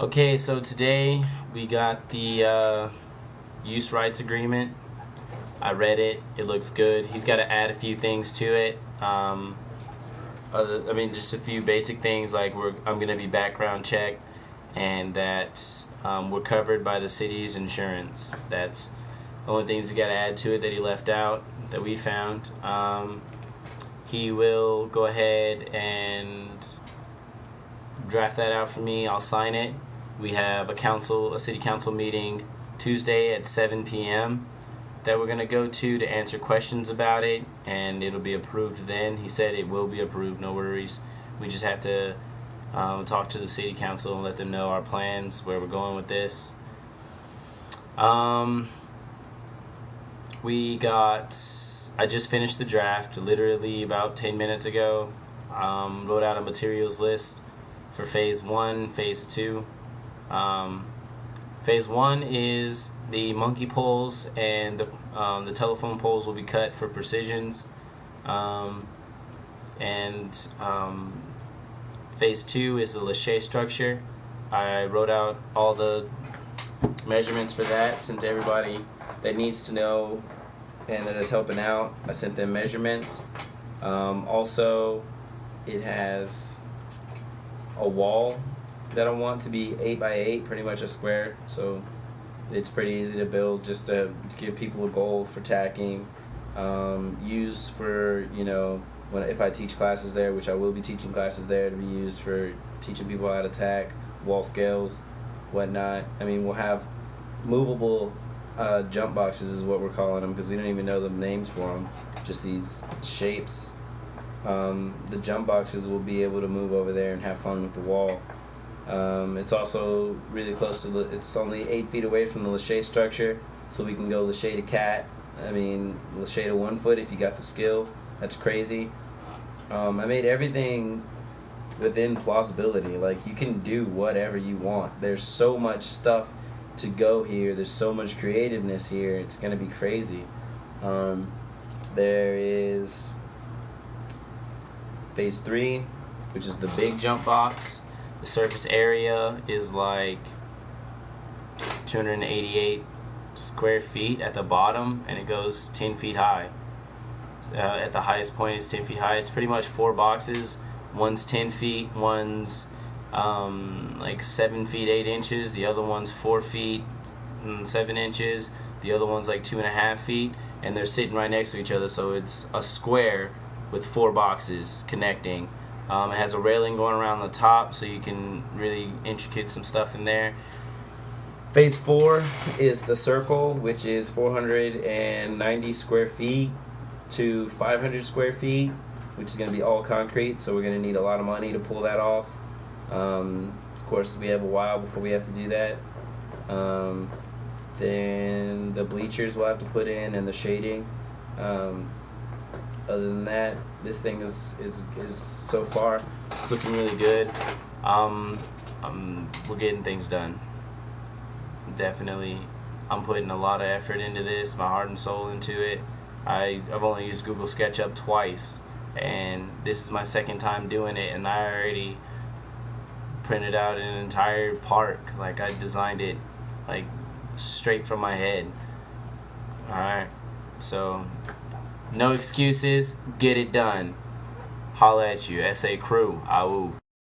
Okay, so today we got the use rights agreement. I read it. It looks good. He's got to add a few things to it. Just a few basic things like I'm going to be background checked, and that we're covered by the city's insurance. That's the only things he got to add to it that he left out that we found. He will go ahead and draft that out for me. I'll sign it. We have a city council meeting Tuesday at 7 p.m. that we're going to go to answer questions about it, and it'll be approved then. He said it will be approved, no worries. We just have to talk to the city council and let them know our plans, where we're going with this. I just finished the draft literally about 10 minutes ago. Wrote out a materials list for phase 1, phase 2. Phase 1 is the monkey poles, and the telephone poles will be cut for precisions. Phase 2 is the lache structure. I wrote out all the measurements for that, sent everybody that needs to know and that is helping out. I sent them measurements. Also, it has a wall that I want to be 8 by 8, pretty much a square, so it's pretty easy to build, just to give people a goal for tacking. Use for, if I teach classes there, which I will be teaching classes there, to be used for teaching people how to tack, wall scales, whatnot. We'll have movable jump boxes is what we're calling them, because we don't even know the names for them, just these shapes. The jump boxes will be able to move over there and have fun with the wall. It's also really close to it's only 8 feet away from the lache structure, so we can go lache to cat. Lache to 1 foot if you got the skill. That's crazy. I made everything within plausibility. Like, you can do whatever you want. There's so much stuff to go here. There's so much creativeness here. It's gonna be crazy. There is phase 3, which is the big jump box. The surface area is like 288 square feet at the bottom, and it goes 10 feet high. At the highest point, it's 10 feet high. It's pretty much 4 boxes. One's 10 feet, one's like 7 feet 8 inches, the other one's 4 feet 7 inches, the other one's like 2.5 feet, and they're sitting right next to each other, so it's a square with 4 boxes connecting. It has a railing going around the top, so you can really intricate some stuff in there. Phase 4 is the circle, which is 490 square feet to 500 square feet, which is going to be all concrete, so we're going to need a lot of money to pull that off. Of course, we have a while before we have to do that. Then the bleachers we'll have to put in, and the shading. Other than that, this thing is so far, it's looking really good. We're getting things done. Definitely, I'm putting a lot of effort into this, my heart and soul into it. I've only used Google SketchUp twice, and this is my second time doing it, and I already printed out an entire park. Like, I designed it like straight from my head. Alright, so no excuses, get it done. Holla at you, SA crew. Awoo.